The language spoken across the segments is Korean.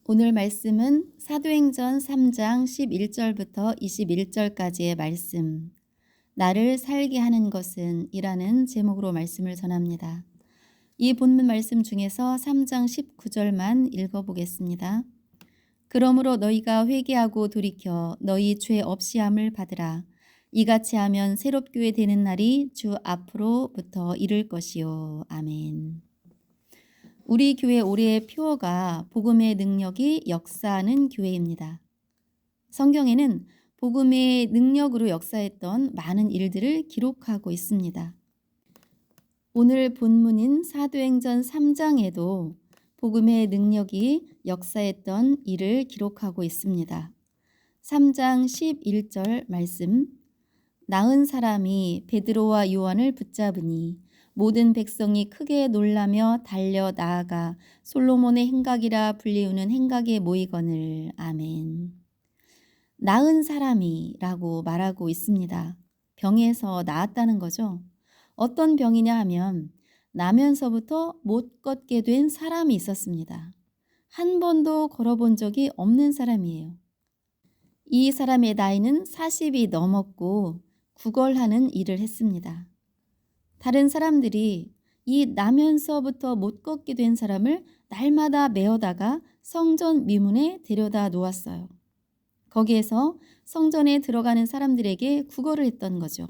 오늘 말씀은 사도행전 3장 11절부터 21절까지의 말씀, 나를 살게 하는 것은 이라는 제목으로 말씀을 전합니다. 이 본문 말씀 중에서 3장 19절만 읽어보겠습니다. 그러므로 너희가 회개하고 돌이켜 너희 죄 없이함을 받으라. 이같이 하면 새롭게 되는 날이 주 앞으로부터 이를 것이요. 아멘. 우리 교회 올해의 표어가 복음의 능력이 역사하는 교회입니다. 성경에는 복음의 능력으로 역사했던 많은 일들을 기록하고 있습니다. 오늘 본문인 사도행전 3장에도 복음의 능력이 역사했던 일을 기록하고 있습니다. 3장 11절 말씀, 나은 사람이 베드로와 요한을 붙잡으니 모든 백성이 크게 놀라며 달려 나아가 솔로몬의 행각이라 불리우는 행각에 모이거늘. 아멘. 나은 사람이라고 말하고 있습니다. 병에서 나았다는 거죠. 어떤 병이냐 하면 나면서부터 못 걷게 된 사람이 있었습니다. 한 번도 걸어본 적이 없는 사람이에요. 이 사람의 나이는 40이 넘었고 구걸하는 일을 했습니다. 다른 사람들이 이 나면서부터 못 걷게 된 사람을 날마다 메어다가 성전 미문에 데려다 놓았어요. 거기에서 성전에 들어가는 사람들에게 구걸을 했던 거죠.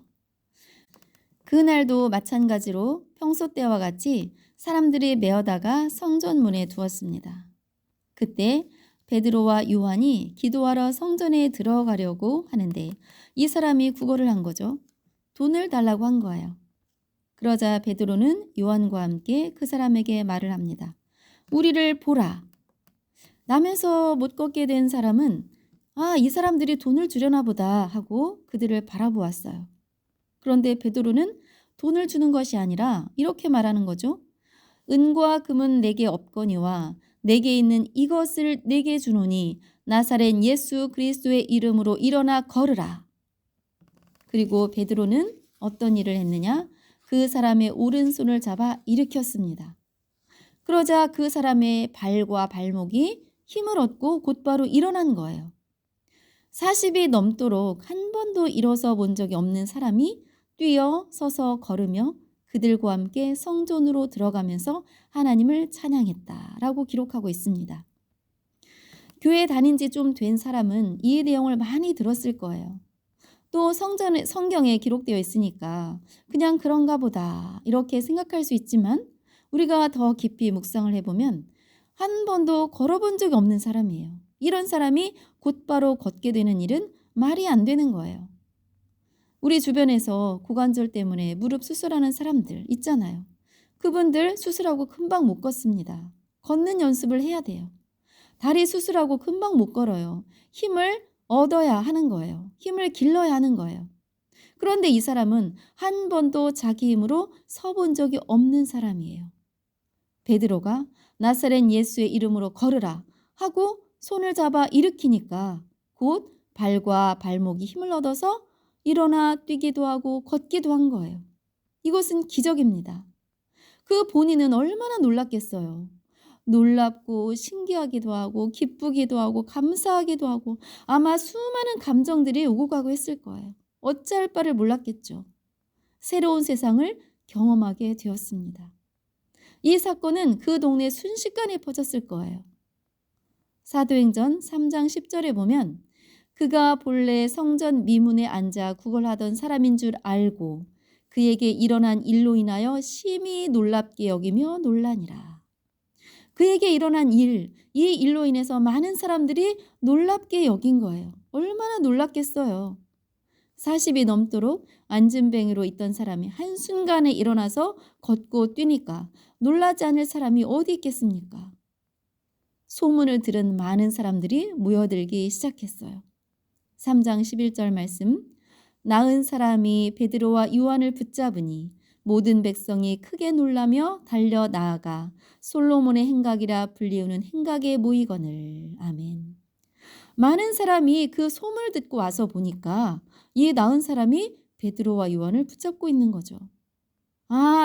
그날도 마찬가지로 평소 때와 같이 사람들이 메어다가 성전 문에 두었습니다. 그때 베드로와 요한이 기도하러 성전에 들어가려고 하는데 이 사람이 구걸을 한 거죠. 돈을 달라고 한 거예요. 그러자 베드로는 요한과 함께 그 사람에게 말을 합니다. 우리를 보라. 나면서 못 걷게 된 사람은 이 사람들이 돈을 주려나 보다 하고 그들을 바라보았어요. 그런데 베드로는 돈을 주는 것이 아니라 이렇게 말하는 거죠. 은과 금은 내게 없거니와 내게 있는 이것을 내게 주노니 나사렛 예수 그리스도의 이름으로 일어나 걸으라. 그리고 베드로는 어떤 일을 했느냐? 그 사람의 오른손을 잡아 일으켰습니다. 그러자 그 사람의 발과 발목이 힘을 얻고 곧바로 일어난 거예요. 40이 넘도록 한 번도 일어서 본 적이 없는 사람이 뛰어 서서 걸으며 그들과 함께 성전으로 들어가면서 하나님을 찬양했다라고 기록하고 있습니다. 교회 다닌 지 좀 된 사람은 이 내용을 많이 들었을 거예요. 또 성경에 기록되어 있으니까 그냥 그런가 보다 이렇게 생각할 수 있지만 우리가 더 깊이 묵상을 해보면 한 번도 걸어본 적이 없는 사람이에요. 이런 사람이 곧바로 걷게 되는 일은 말이 안 되는 거예요. 우리 주변에서 고관절 때문에 무릎 수술하는 사람들 있잖아요. 그분들 수술하고 금방 못 걷습니다. 걷는 연습을 해야 돼요. 다리 수술하고 금방 못 걸어요. 힘을 얻어야 하는 거예요. 힘을 길러야 하는 거예요. 그런데 이 사람은 한 번도 자기 힘으로 서본 적이 없는 사람이에요. 베드로가 나사렛 예수의 이름으로 걸으라 하고 손을 잡아 일으키니까 곧 발과 발목이 힘을 얻어서 일어나 뛰기도 하고 걷기도 한 거예요. 이것은 기적입니다. 그 본인은 얼마나 놀랐겠어요. 놀랍고 신기하기도 하고 기쁘기도 하고 감사하기도 하고 아마 수많은 감정들이 오고 가고 했을 거예요. 어찌할 바를 몰랐겠죠. 새로운 세상을 경험하게 되었습니다. 이 사건은 그 동네 순식간에 퍼졌을 거예요. 사도행전 3장 10절에 보면 그가 본래 성전 미문에 앉아 구걸하던 사람인 줄 알고 그에게 일어난 일로 인하여 심히 놀랍게 여기며 놀라니라. 그에게 일어난 이 일로 인해서 많은 사람들이 놀랍게 여긴 거예요. 얼마나 놀랐겠어요. 40이 넘도록 안진뱅이로 있던 사람이 한순간에 일어나서 걷고 뛰니까 놀라지 않을 사람이 어디 있겠습니까? 소문을 들은 많은 사람들이 모여들기 시작했어요. 3장 11절 말씀, 나은 사람이 베드로와 요한을 붙잡으니 모든 백성이 크게 놀라며 달려 나아가 솔로몬의 행각이라 불리우는 행각에 모이거늘. 아멘. 많은 사람이 그 소문을 듣고 와서 보니까 이 나은 사람이 베드로와 요한을 붙잡고 있는 거죠.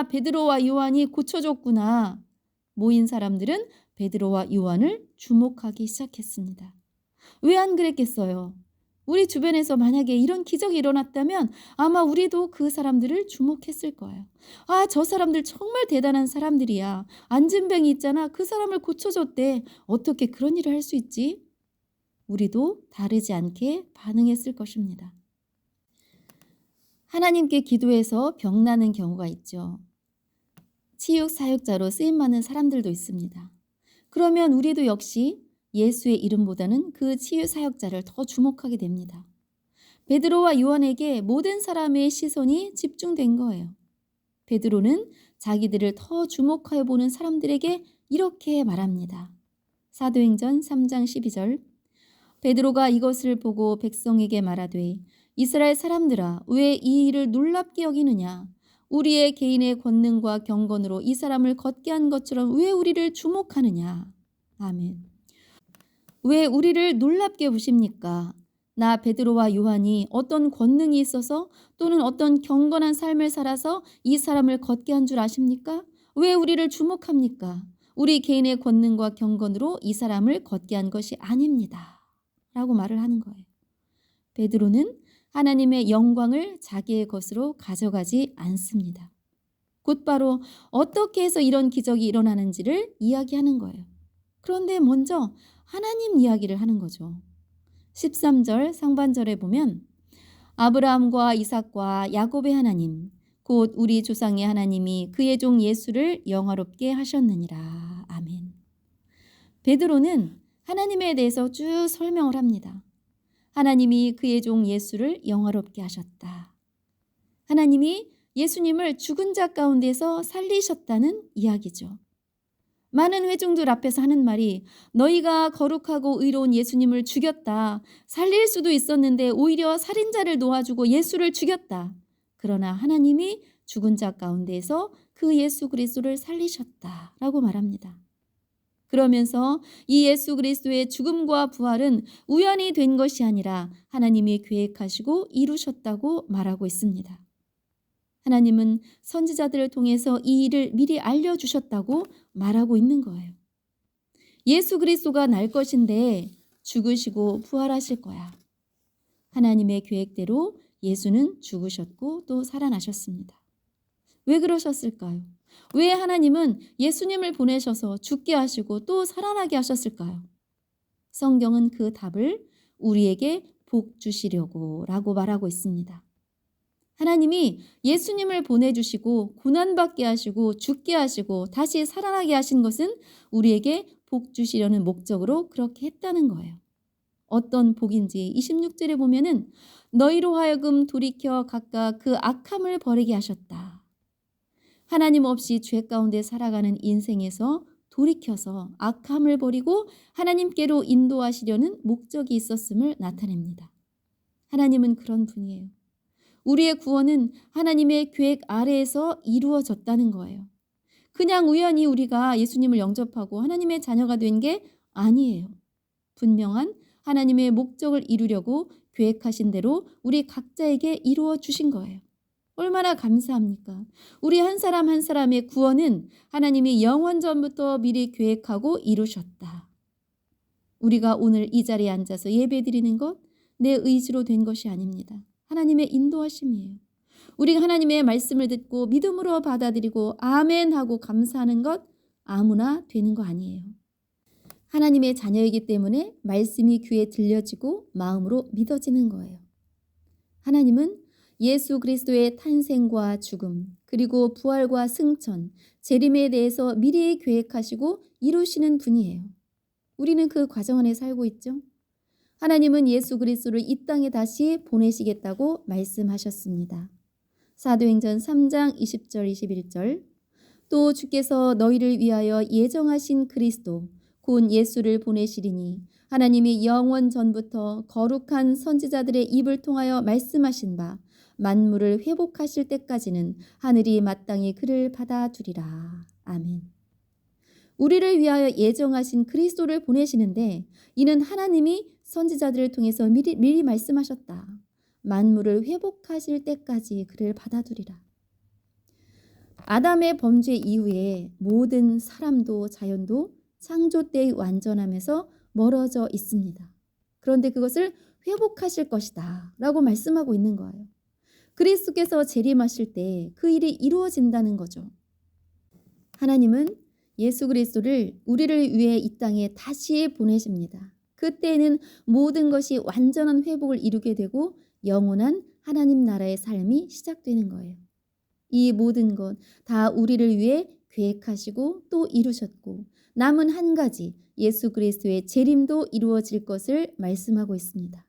베드로와 요한이 고쳐줬구나. 모인 사람들은 베드로와 요한을 주목하기 시작했습니다. 왜 안 그랬겠어요? 우리 주변에서 만약에 이런 기적이 일어났다면 아마 우리도 그 사람들을 주목했을 거예요. 아, 저 사람들 정말 대단한 사람들이야. 안진뱅이 있잖아. 그 사람을 고쳐줬대. 어떻게 그런 일을 할 수 있지? 우리도 다르지 않게 반응했을 것입니다. 하나님께 기도해서 병나는 경우가 있죠. 치육 사역자로 쓰임받는 사람들도 있습니다. 그러면 우리도 역시 예수의 이름보다는 그 치유 사역자를 더 주목하게 됩니다. 베드로와 요한에게 모든 사람의 시선이 집중된 거예요. 베드로는 자기들을 더 주목하여 보는 사람들에게 이렇게 말합니다. 사도행전 3장 12절. 베드로가 이것을 보고 백성에게 말하되 이스라엘 사람들아, 왜 이 일을 놀랍게 여기느냐? 우리의 개인의 권능과 경건으로 이 사람을 걷게 한 것처럼 왜 우리를 주목하느냐? 아멘. 왜 우리를 놀랍게 보십니까? 나 베드로와 요한이 어떤 권능이 있어서 또는 어떤 경건한 삶을 살아서 이 사람을 걷게 한 줄 아십니까? 왜 우리를 주목합니까? 우리 개인의 권능과 경건으로 이 사람을 걷게 한 것이 아닙니다. 라고 말을 하는 거예요. 베드로는 하나님의 영광을 자기의 것으로 가져가지 않습니다. 곧바로 어떻게 해서 이런 기적이 일어나는지를 이야기하는 거예요. 그런데 먼저 하나님 이야기를 하는 거죠. 13절 상반절에 보면 아브라함과 이삭과 야곱의 하나님 곧 우리 조상의 하나님이 그의 종 예수를 영화롭게 하셨느니라. 아멘. 베드로는 하나님에 대해서 쭉 설명을 합니다. 하나님이 그의 종 예수를 영화롭게 하셨다. 하나님이 예수님을 죽은 자 가운데서 살리셨다는 이야기죠. 많은 회중들 앞에서 하는 말이 너희가 거룩하고 의로운 예수님을 죽였다. 살릴 수도 있었는데 오히려 살인자를 놓아주고 예수를 죽였다. 그러나 하나님이 죽은 자 가운데에서 그 예수 그리스도를 살리셨다라고 말합니다. 그러면서 이 예수 그리스도의 죽음과 부활은 우연히 된 것이 아니라 하나님이 계획하시고 이루셨다고 말하고 있습니다. 하나님은 선지자들을 통해서 이 일을 미리 알려주셨다고 말하고 있는 거예요. 예수 그리스도가 날 것인데 죽으시고 부활하실 거야. 하나님의 계획대로 예수는 죽으셨고 또 살아나셨습니다. 왜 그러셨을까요? 왜 하나님은 예수님을 보내셔서 죽게 하시고 또 살아나게 하셨을까요? 성경은 그 답을 우리에게 복 주시려고 라고 말하고 있습니다. 하나님이 예수님을 보내주시고 고난받게 하시고 죽게 하시고 다시 살아나게 하신 것은 우리에게 복 주시려는 목적으로 그렇게 했다는 거예요. 어떤 복인지 26절에 보면은 너희로 하여금 돌이켜 각각 그 악함을 버리게 하셨다. 하나님 없이 죄 가운데 살아가는 인생에서 돌이켜서 악함을 버리고 하나님께로 인도하시려는 목적이 있었음을 나타냅니다. 하나님은 그런 분이에요. 우리의 구원은 하나님의 계획 아래에서 이루어졌다는 거예요. 그냥 우연히 우리가 예수님을 영접하고 하나님의 자녀가 된 게 아니에요. 분명한 하나님의 목적을 이루려고 계획하신 대로 우리 각자에게 이루어 주신 거예요. 얼마나 감사합니까? 우리 한 사람 한 사람의 구원은 하나님이 영원 전부터 미리 계획하고 이루셨다. 우리가 오늘 이 자리에 앉아서 예배드리는 것 내 의지로 된 것이 아닙니다. 하나님의 인도하심이에요. 우리가 하나님의 말씀을 듣고 믿음으로 받아들이고 아멘 하고 감사하는 것 아무나 되는 거 아니에요. 하나님의 자녀이기 때문에 말씀이 귀에 들려지고 마음으로 믿어지는 거예요. 하나님은 예수 그리스도의 탄생과 죽음 그리고 부활과 승천, 재림에 대해서 미리 계획하시고 이루시는 분이에요. 우리는 그 과정 안에 살고 있죠. 하나님은 예수 그리스도를 이 땅에 다시 보내시겠다고 말씀하셨습니다. 사도행전 3장 20절 21절 또 주께서 너희를 위하여 예정하신 그리스도 곧 예수를 보내시리니 하나님이 영원 전부터 거룩한 선지자들의 입을 통하여 말씀하신 바 만물을 회복하실 때까지는 하늘이 마땅히 그를 받아두리라. 아멘. 우리를 위하여 예정하신 그리스도를 보내시는데 이는 하나님이 선지자들을 통해서 미리 말씀하셨다. 만물을 회복하실 때까지 그를 받아두리라. 아담의 범죄 이후에 모든 사람도 자연도 창조 때의 완전함에서 멀어져 있습니다. 그런데 그것을 회복하실 것이다 라고 말씀하고 있는 거예요. 그리스도께서 재림하실 때 그 일이 이루어진다는 거죠. 하나님은 예수 그리스도를 우리를 위해 이 땅에 다시 보내십니다. 그때에는 모든 것이 완전한 회복을 이루게 되고 영원한 하나님 나라의 삶이 시작되는 거예요. 이 모든 것 다 우리를 위해 계획하시고 또 이루셨고 남은 한 가지 예수 그리스도의 재림도 이루어질 것을 말씀하고 있습니다.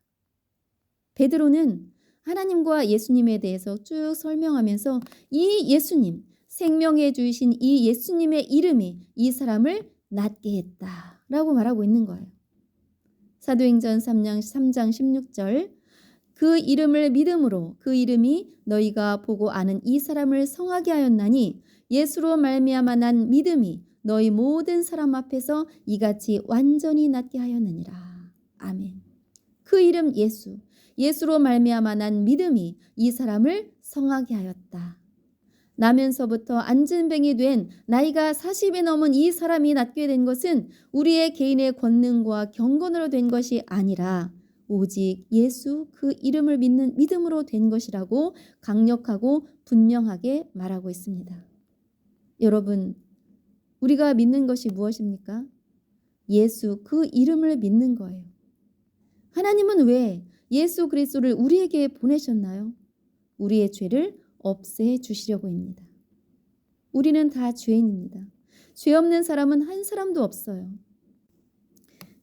베드로는 하나님과 예수님에 대해서 쭉 설명하면서 이 예수님, 생명해 주신 이 예수님의 이름이 이 사람을 낫게 했다라고 말하고 있는 거예요. 사도행전 3장 16절 그 이름을 믿음으로 그 이름이 너희가 보고 아는 이 사람을 성하게 하였나니 예수로 말미암아 난 믿음이 너희 모든 사람 앞에서 이같이 완전히 낫게 하였느니라. 아멘. 그 이름 예수, 예수로 말미암아 난 믿음이 이 사람을 성하게 하였다. 나면서부터 안진뱅이 된 나이가 40이 넘은 이 사람이 낫게 된 것은 우리의 개인의 권능과 경건으로 된 것이 아니라 오직 예수 그 이름을 믿는 믿음으로 된 것이라고 강력하고 분명하게 말하고 있습니다. 여러분, 우리가 믿는 것이 무엇입니까? 예수 그 이름을 믿는 거예요. 하나님은 왜 예수 그리스도를 우리에게 보내셨나요? 우리의 죄를 없애 주시려고 합니다. 우리는 다 죄인입니다. 죄 없는 사람은 한 사람도 없어요.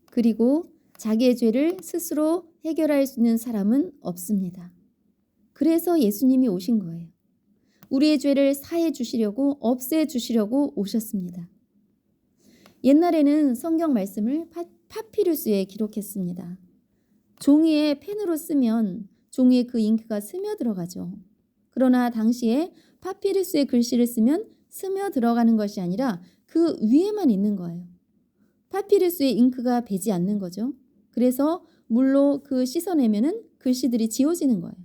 그리고 자기의 죄를 스스로 해결할 수 있는 사람은 없습니다. 그래서 예수님이 오신 거예요. 우리의 죄를 사해 주시려고 없애 주시려고 오셨습니다. 옛날에는 성경 말씀을 파피루스에 기록했습니다. 종이에 펜으로 쓰면 종이에 그 잉크가 스며들어가죠. 그러나 당시에 파피루스의 글씨를 쓰면 스며들어가는 것이 아니라 그 위에만 있는 거예요. 파피루스의 잉크가 배지 않는 거죠. 그래서 물로 그 씻어내면은 글씨들이 지워지는 거예요.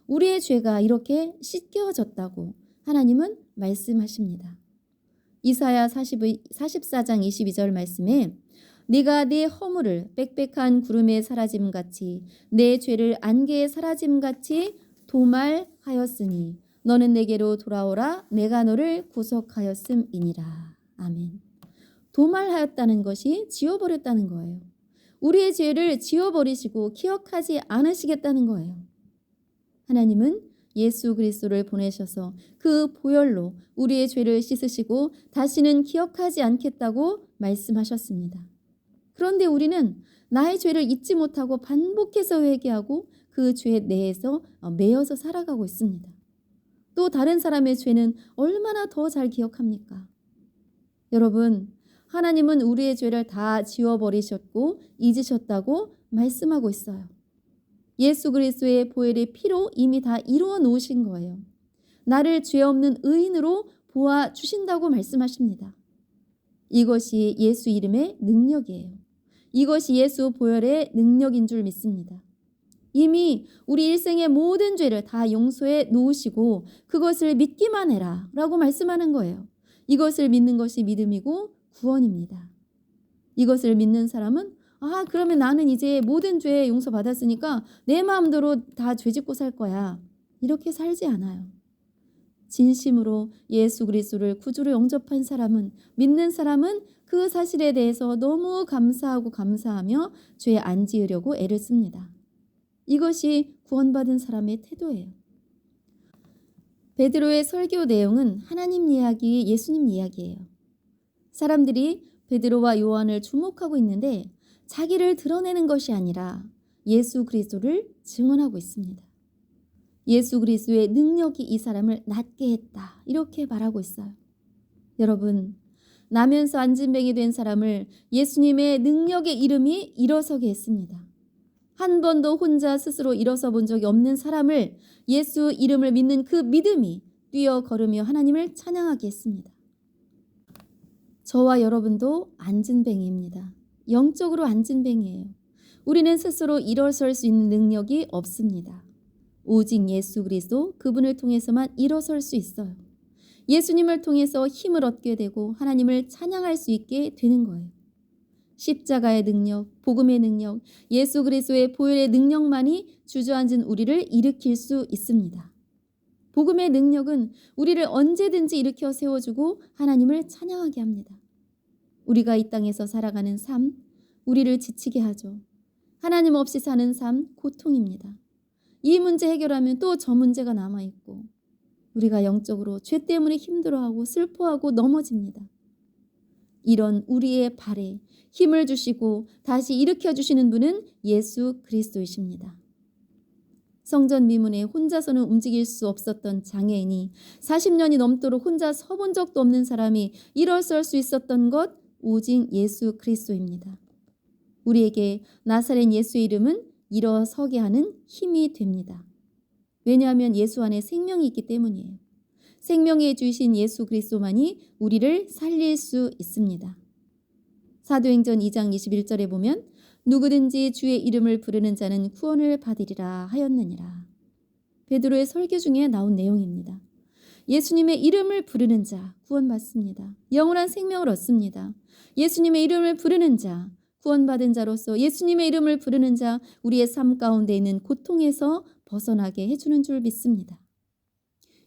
우리의 죄가 이렇게 씻겨졌다고 하나님은 말씀하십니다. 이사야 44장 22절 말씀에 네가 네 허물을 빽빽한 구름에 사라짐같이 내 죄를 안개에 사라짐같이 도말하였으니 너는 내게로 돌아오라 내가 너를 구속하였음이니라. 아멘. 도말하였다는 것이 지워버렸다는 거예요. 우리의 죄를 지워버리시고 기억하지 않으시겠다는 거예요. 하나님은 예수 그리스도를 보내셔서 그 보혈로 우리의 죄를 씻으시고 다시는 기억하지 않겠다고 말씀하셨습니다. 그런데 우리는 나의 죄를 잊지 못하고 반복해서 회개하고 그 죄 내에서 매여서 살아가고 있습니다. 또 다른 사람의 죄는 얼마나 더 잘 기억합니까? 여러분, 하나님은 우리의 죄를 다 지워버리셨고 잊으셨다고 말씀하고 있어요. 예수 그리스도의 보혈의 피로 이미 다 이루어 놓으신 거예요. 나를 죄 없는 의인으로 보아 주신다고 말씀하십니다. 이것이 예수 이름의 능력이에요. 이것이 예수 보혈의 능력인 줄 믿습니다. 이미 우리 일생의 모든 죄를 다 용서해 놓으시고 그것을 믿기만 해라 라고 말씀하는 거예요. 이것을 믿는 것이 믿음이고 구원입니다. 이것을 믿는 사람은 그러면 나는 이제 모든 죄 용서받았으니까 내 마음대로 다 죄짓고 살 거야. 이렇게 살지 않아요. 진심으로 예수 그리스도를 구주로 영접한 사람은, 믿는 사람은 그 사실에 대해서 너무 감사하고 감사하며 죄 안 지으려고 애를 씁니다. 이것이 구원받은 사람의 태도예요. 베드로의 설교 내용은 하나님 이야기, 예수님 이야기예요. 사람들이 베드로와 요한을 주목하고 있는데 자기를 드러내는 것이 아니라 예수 그리스도를 증언하고 있습니다. 예수 그리스도의 능력이 이 사람을 낫게 했다. 이렇게 말하고 있어요. 여러분, 나면서 안진뱅이 된 사람을 예수님의 능력의 이름이 일어서게 했습니다. 한 번도 혼자 스스로 일어서 본 적이 없는 사람을 예수 이름을 믿는 그 믿음이 뛰어 걸으며 하나님을 찬양하게 했습니다. 저와 여러분도 안진뱅이입니다. 영적으로 안진뱅이에요. 우리는 스스로 일어설 수 있는 능력이 없습니다. 오직 예수 그리스도 그분을 통해서만 일어설 수 있어요. 예수님을 통해서 힘을 얻게 되고 하나님을 찬양할 수 있게 되는 거예요. 십자가의 능력, 복음의 능력, 예수 그리스도의 보혈의 능력만이 주저앉은 우리를 일으킬 수 있습니다. 복음의 능력은 우리를 언제든지 일으켜 세워주고 하나님을 찬양하게 합니다. 우리가 이 땅에서 살아가는 삶, 우리를 지치게 하죠. 하나님 없이 사는 삶, 고통입니다. 이 문제 해결하면 또 저 문제가 남아있고 우리가 영적으로 죄 때문에 힘들어하고 슬퍼하고 넘어집니다. 이런 우리의 발에 힘을 주시고 다시 일으켜 주시는 분은 예수 그리스도이십니다. 성전 미문에 혼자서는 움직일 수 없었던 장애인이 40년이 넘도록 혼자 서본 적도 없는 사람이 일어설 수 있었던 것 오직 예수 그리스도입니다. 우리에게 나사렛 예수의 이름은 일어서게 하는 힘이 됩니다. 왜냐하면 예수 안에 생명이 있기 때문이에요. 생명의 주이신 예수 그리스도만이 우리를 살릴 수 있습니다. 사도행전 2장 21절에 보면 누구든지 주의 이름을 부르는 자는 구원을 받으리라 하였느니라. 베드로의 설교 중에 나온 내용입니다. 예수님의 이름을 부르는 자 구원받습니다. 영원한 생명을 얻습니다. 예수님의 이름을 부르는 자 구원받은 자로서 예수님의 이름을 부르는 자 우리의 삶 가운데 있는 고통에서 벗어나게 해주는 줄 믿습니다.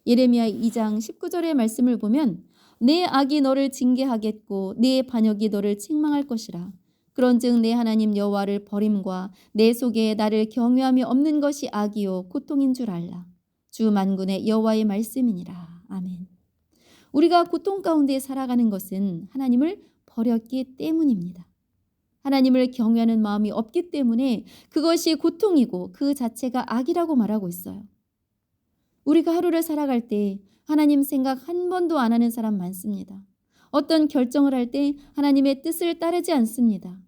예레미야 2장 19절의 말씀을 보면 내 악이 너를 징계하겠고 내 반역이 너를 책망할 것이라. 그런즉 내 하나님 여호와를 버림과 내 속에 나를 경외함이 없는 것이 악이요 고통인 줄 알라. 주 만군의 여호와의 말씀이니라. 아멘. 우리가 고통 가운데 살아가는 것은 하나님을 버렸기 때문입니다. 하나님을 경외하는 마음이 없기 때문에 그것이 고통이고 그 자체가 악이라고 말하고 있어요. 우리가 하루를 살아갈 때 하나님 생각 한 번도 안 하는 사람 많습니다. 어떤 결정을 할 때 하나님의 뜻을 따르지 않습니다.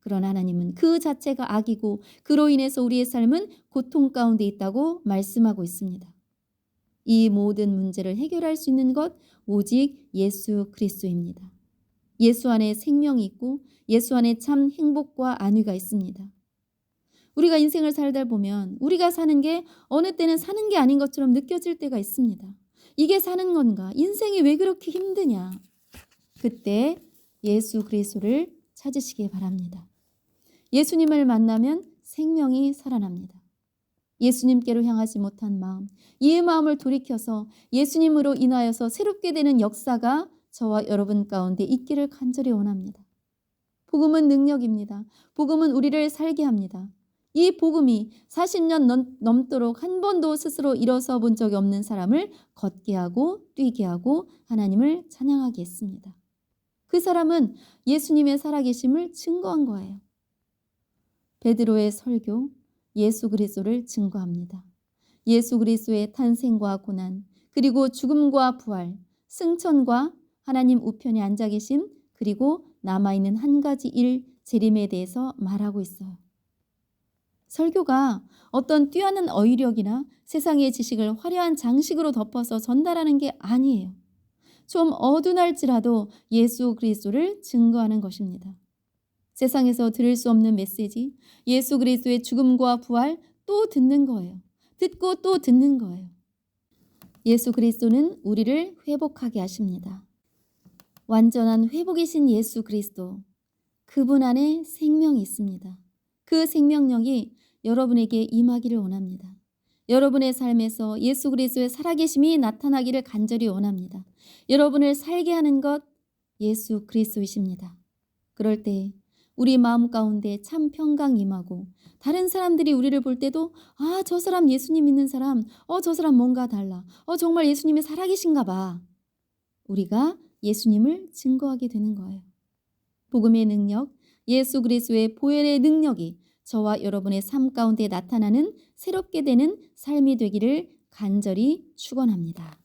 그러나 하나님은 그 자체가 악이고 그로 인해서 우리의 삶은 고통 가운데 있다고 말씀하고 있습니다. 이 모든 문제를 해결할 수 있는 것 오직 예수 그리스도입니다. 예수 안에 생명이 있고 예수 안에 참 행복과 안위가 있습니다. 우리가 인생을 살다 보면 우리가 사는 게 어느 때는 사는 게 아닌 것처럼 느껴질 때가 있습니다. 이게 사는 건가? 인생이 왜 그렇게 힘드냐? 그때 예수 그리스도를 찾으시기 바랍니다. 예수님을 만나면 생명이 살아납니다. 예수님께로 향하지 못한 마음, 이 마음을 돌이켜서 예수님으로 인하여서 새롭게 되는 역사가 저와 여러분 가운데 있기를 간절히 원합니다. 복음은 능력입니다. 복음은 우리를 살게 합니다. 이 복음이 40년 넘도록 한 번도 스스로 일어서 본 적이 없는 사람을 걷게 하고 뛰게 하고 하나님을 찬양하게 했습니다. 그 사람은 예수님의 살아계심을 증거한 거예요. 베드로의 설교, 예수 그리스도를 증거합니다. 예수 그리스도의 탄생과 고난, 그리고 죽음과 부활, 승천과 하나님 우편에 앉아 계심, 그리고 남아있는 한 가지 일, 재림에 대해서 말하고 있어요. 설교가 어떤 뛰어난 어휘력이나 세상의 지식을 화려한 장식으로 덮어서 전달하는 게 아니에요. 좀 어둔할지라도 예수 그리스도를 증거하는 것입니다. 세상에서 들을 수 없는 메시지, 예수 그리스도의 죽음과 부활 또 듣는 거예요. 듣고 또 듣는 거예요. 예수 그리스도는 우리를 회복하게 하십니다. 완전한 회복이신 예수 그리스도, 그분 안에 생명이 있습니다. 그 생명력이 여러분에게 임하기를 원합니다. 여러분의 삶에서 예수 그리스도의 살아계심이 나타나기를 간절히 원합니다. 여러분을 살게 하는 것 예수 그리스도이십니다. 그럴 때 우리 마음 가운데 참 평강 임하고 다른 사람들이 우리를 볼 때도 저 사람 예수님 믿는 사람, 저 사람 뭔가 달라. 정말 예수님이 살아계신가 봐. 우리가 예수님을 증거하게 되는 거예요. 복음의 능력, 예수 그리스도의 보혈의 능력이 저와 여러분의 삶 가운데 나타나는 새롭게 되는 삶이 되기를 간절히 축원합니다.